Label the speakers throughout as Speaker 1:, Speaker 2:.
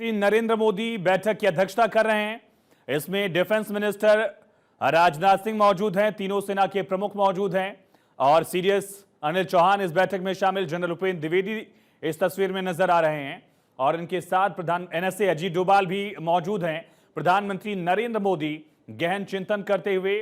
Speaker 1: नरेंद्र मोदी बैठक की अध्यक्षता कर रहे हैं। इसमें डिफेंस मिनिस्टर राजनाथ सिंह मौजूद हैं, तीनों सेना के प्रमुख मौजूद हैं और सीडीएस अनिल चौहान इस बैठक में शामिल। जनरल उपेंद्र द्विवेदी इस तस्वीर में नजर आ रहे हैं और इनके साथ प्रधान एनएसए अजीत डोभाल भी मौजूद हैं। प्रधानमंत्री नरेंद्र मोदी गहन चिंतन करते हुए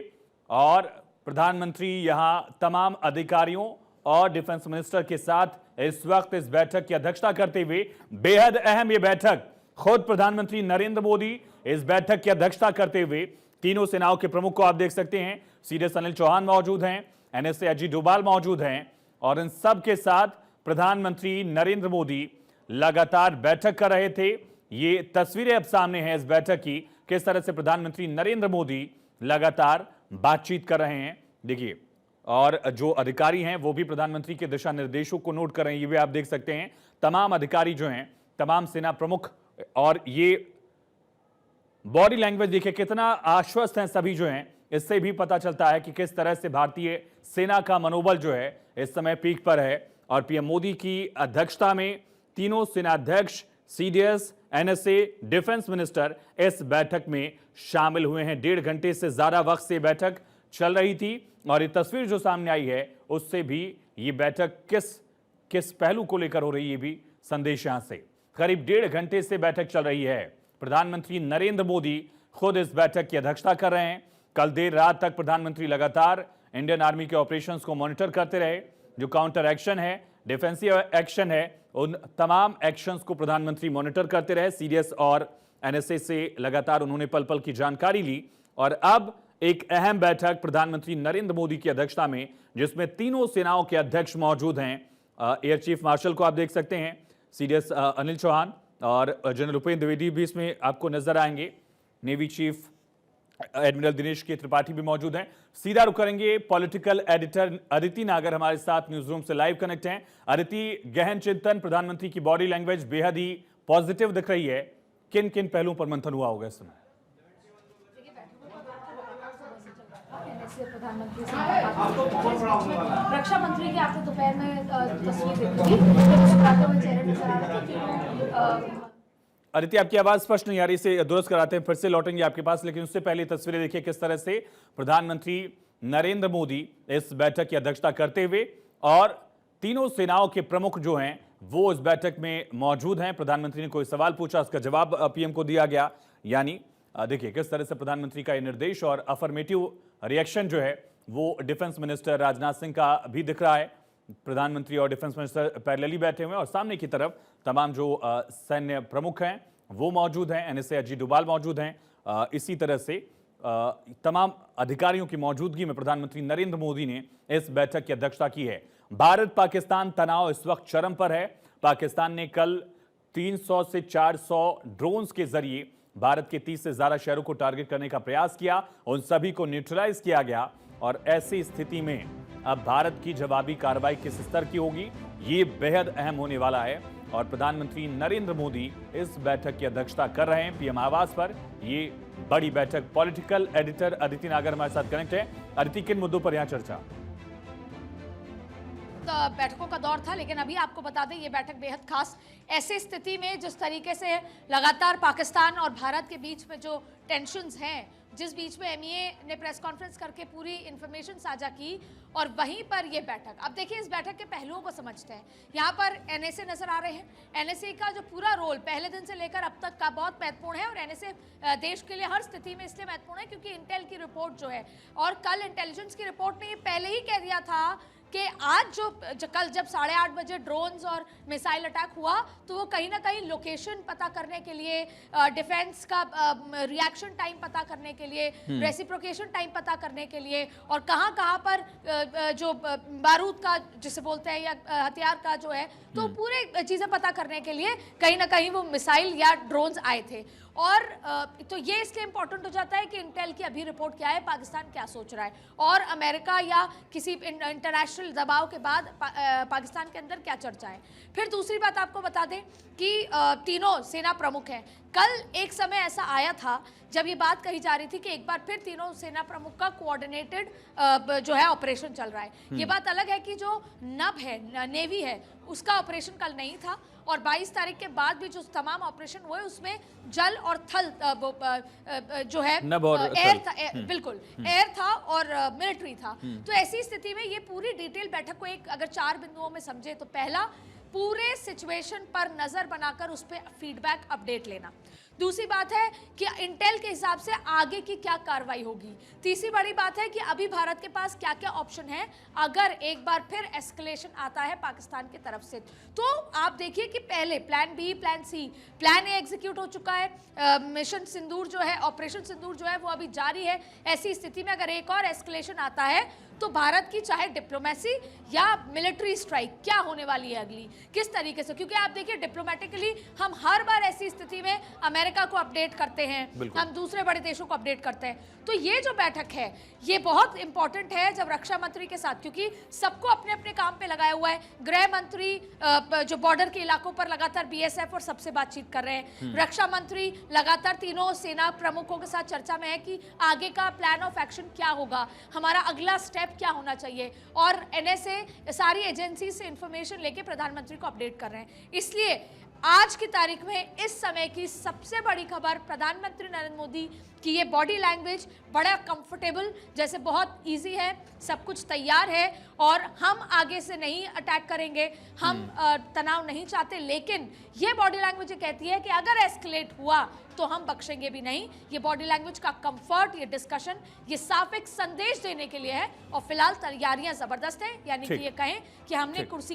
Speaker 1: और प्रधानमंत्री यहां तमाम अधिकारियों और डिफेंस मिनिस्टर के साथ इस वक्त इस बैठक की अध्यक्षता करते हुए, बेहद अहम ये बैठक, खुद प्रधानमंत्री नरेंद्र मोदी इस बैठक की अध्यक्षता करते हुए, तीनों सेनाओं के प्रमुख को आप देख सकते हैं, सीडीएस अनिल चौहान मौजूद हैं, एनएसए अजीत डोभाल मौजूद हैं और इन सब के साथ प्रधानमंत्री नरेंद्र मोदी लगातार बैठक कर रहे थे। ये तस्वीरें अब सामने हैं इस बैठक की, किस तरह से प्रधानमंत्री नरेंद्र मोदी लगातार बातचीत कर रहे हैं। देखिए, और जो अधिकारी हैं वो भी प्रधानमंत्री के दिशा निर्देशों को नोट कर रहे हैं, ये भी आप देख सकते हैं। तमाम अधिकारी जो हैं, तमाम सेना प्रमुख, और ये बॉडी लैंग्वेज देखिए कितना आश्वस्त हैं सभी जो हैं। इससे भी पता चलता है कि किस तरह से भारतीय सेना का मनोबल जो है इस समय पीक पर है। और पीएम मोदी की अध्यक्षता में तीनों सेनाध्यक्ष, सीडीएस, एनएसए, डिफेंस मिनिस्टर इस बैठक में शामिल हुए हैं। 1.5 घंटे से ज्यादा वक्त से बैठक चल रही थी और ये तस्वीर जो सामने आई है उससे भी ये बैठक किस पहलू को लेकर हो रही है, ये भी संदेश यहां से। करीब 1.5 घंटे से बैठक चल रही है। प्रधानमंत्री नरेंद्र मोदी खुद इस बैठक की अध्यक्षता कर रहे हैं। कल देर रात तक प्रधानमंत्री लगातार इंडियन आर्मी के ऑपरेशंस को मॉनिटर करते रहे। जो काउंटर एक्शन है, डिफेंसिव एक्शन है, उन तमाम एक्शंस को प्रधानमंत्री मॉनिटर करते रहे। सीडीएस और एनएसए से लगातार उन्होंने पल पल की जानकारी ली और अब एक अहम बैठक प्रधानमंत्री नरेंद्र मोदी की अध्यक्षता में, जिसमें तीनों सेनाओं के अध्यक्ष मौजूद हैं। एयर चीफ मार्शल को आप देख सकते हैं, सीडीएस अनिल चौहान और जनरल उपेंद्र द्विवेदी भी इसमें आपको नजर आएंगे। नेवी चीफ एडमिरल दिनेश के त्रिपाठी भी मौजूद हैं। सीधा रुख करेंगे, पॉलिटिकल एडिटर अदिति नागर हमारे साथ न्यूज रूम से लाइव कनेक्ट हैं। अदिति, गहन चिंतन, प्रधानमंत्री की बॉडी लैंग्वेज बेहद ही पॉजिटिव दिख रही है। किन किन पहलुओं पर मंथन हुआ होगा इस समय?
Speaker 2: प्रधानमंत्री रक्षा मंत्री की आपको दोपहर में तस्वीर देखी।
Speaker 1: अदिति, आपकी आवाज स्पष्ट नहीं आ रही, इसे दुरुस्त कराते हैं, फिर से लौटेंगे आपके पास। लेकिन उससे पहले तस्वीरें देखिए किस तरह से प्रधानमंत्री नरेंद्र मोदी इस बैठक की अध्यक्षता करते हुए और तीनों सेनाओं के प्रमुख जो हैं वो इस बैठक में मौजूद हैं। प्रधानमंत्री ने कोई सवाल पूछा, उसका जवाब पीएम को दिया गया। यानी देखिए किस तरह से प्रधानमंत्री का यह निर्देश और अफर्मेटिव रिएक्शन जो है वो डिफेंस मिनिस्टर राजनाथ सिंह का भी दिख रहा है। प्रधानमंत्री और डिफेंस मिनिस्टर पैरेलली बैठे हुए हैं और सामने की तरफ तमाम जो सैन्य प्रमुख हैं वो मौजूद हैं। एनएसए अजीत डोभाल मौजूद हैं। इसी तरह से तमाम अधिकारियों की मौजूदगी में प्रधानमंत्री नरेंद्र मोदी ने इस बैठक की अध्यक्षता की है। भारत पाकिस्तान तनाव इस वक्त चरम पर है। पाकिस्तान ने कल 300 से 400 ड्रोन्स के जरिए भारत के 30 से ज्यादा शहरों को टारगेट करने का प्रयास किया। उन सभी को न्यूट्रलाइज किया गया और ऐसी स्थिति में अब भारत की जवाबी कार्रवाई किस स्तर की होगी, ये बेहद अहम होने वाला है। और प्रधानमंत्री नरेंद्र मोदी इस बैठक की अध्यक्षता कर रहे हैं पीएम आवास पर। ये बड़ी बैठक। पॉलिटिकल एडिटर अदिति नागर हमारे साथ कनेक्ट है। अदिति, किन मुद्दों पर यहां चर्चा?
Speaker 2: बैठकों का दौर था, लेकिन अभी आपको बता दें ये बैठक बेहद खास ऐसी स्थिति में, जिस तरीके से लगातार पाकिस्तान और भारत के बीच में जो टेंशन्स हैं, जिस बीच में एमईए ने प्रेस कॉन्फ्रेंस करके पूरी इंफॉर्मेशन साझा की और वहीं पर ये बैठक। अब देखिए इस बैठक के पहलुओं को समझते हैं। यहाँ पर एनएसए नजर आ रहे हैं। एनएसए का जो पूरा रोल पहले दिन से लेकर अब तक का बहुत महत्वपूर्ण है और एनएसए देश के लिए हर स्थिति में इसलिए महत्वपूर्ण है क्योंकि इंटेल की रिपोर्ट जो है, और कल इंटेलिजेंस की रिपोर्ट ने ये पहले ही कह दिया था कि आज कल जब 8:30 बजे ड्रोन्स और मिसाइल अटैक हुआ तो वो कहीं ना कहीं लोकेशन पता करने के लिए, डिफेंस का रिएक्शन टाइम पता करने के लिए, रेसिप्रोकेशन टाइम पता करने के लिए और कहाँ कहाँ पर जो बारूद का जिसे बोलते हैं या हथियार का जो है, तो पूरे चीज़ें पता करने के लिए कहीं ना कहीं वो मिसाइल या ड्रोन्स आए थे। और तो ये इसलिए इंपॉर्टेंट हो जाता है कि इंटेल की अभी रिपोर्ट क्या है, पाकिस्तान क्या सोच रहा है और अमेरिका या किसी इंटरनेशनल दबाव के बाद पाकिस्तान के अंदर क्या चर्चा है। फिर दूसरी बात आपको बता दें कि तीनों सेना प्रमुख हैं। कल एक समय ऐसा आया था जब ये बात कही जा रही थी कि एक बार फिर तीनों सेना प्रमुख का कोऑर्डिनेटेड जो है ऑपरेशन चल रहा है। ये बात अलग है कि जो नभ है, नेवी है, उसका ऑपरेशन कल नहीं था और 22 तारीख के बाद भी जो तमाम ऑपरेशन हुए उसमें जल और थल जो है एयर था, बिल्कुल एयर था और मिलिट्री था। तो ऐसी स्थिति में ये पूरी डिटेल बैठक को एक अगर 4 बिंदुओं में समझे तो पहला, पूरे सिचुएशन पर नजर बनाकर उस पर फीडबैक अपडेट लेना। दूसरी बात है कि इंटेल के हिसाब से आगे की क्या कार्रवाई होगी। तीसरी बड़ी बात है कि अभी भारत के पास क्या क्या ऑप्शन है अगर एक बार फिर एस्केलेशन आता है पाकिस्तान की तरफ से। तो आप देखिए कि पहले plan B, plan C, plan A execute हो चुका है, मिशन सिंदूर जो है, ऑपरेशन सिंदूर जो है वो अभी जारी है। ऐसी स्थिति में अगर एक और एस्केलेशन आता है तो भारत की चाहे डिप्लोमेसी या मिलिट्री स्ट्राइक क्या होने वाली है अगली, किस तरीके से, क्योंकि आप देखिए डिप्लोमेटिकली हम हर बार ऐसी स्थिति में अमेरिका को अपडेट करते हैं, हम दूसरे बड़े देशों को अपडेट करते हैं। तो ये जो बैठक है ये बहुत इंपॉर्टेंट है जब रक्षा मंत्री के साथ, क्योंकि सबको अपने अपने काम पे लगाया हुआ है। गृह मंत्री जो बॉर्डर के इलाकों पर लगातार बीएसएफ और सबसे बातचीत कर रहे हैं, रक्षा मंत्री लगातार तीनों सेना प्रमुखों के साथ चर्चा में है कि आगे का प्लान ऑफ एक्शन क्या होगा, हमारा अगला स्टेप क्या होना चाहिए, और एनएसए सारी एजेंसी से इंफॉर्मेशन लेके प्रधानमंत्री को अपडेट कर रहे हैं। इसलिए आज की तारीख में इस समय की सबसे बड़ी खबर प्रधानमंत्री नरेंद्र मोदी की ये बॉडी लैंग्वेज बड़ा कंफर्टेबल, जैसे बहुत इजी है, सब कुछ तैयार है और हम आगे से नहीं अटैक करेंगे, हम तनाव नहीं चाहते, लेकिन ये बॉडी लैंग्वेज कहती है कि अगर एस्केलेट हुआ तो हम बख्शेंगे भी नहीं। ये बॉडी लैंग्वेज का कंफर्ट, ये डिस्कशन, ये साफ एक संदेश देने के लिए है और फिलहाल तैयारियां जबरदस्त है, यानी कि ये कहें कि हमने कुर्सी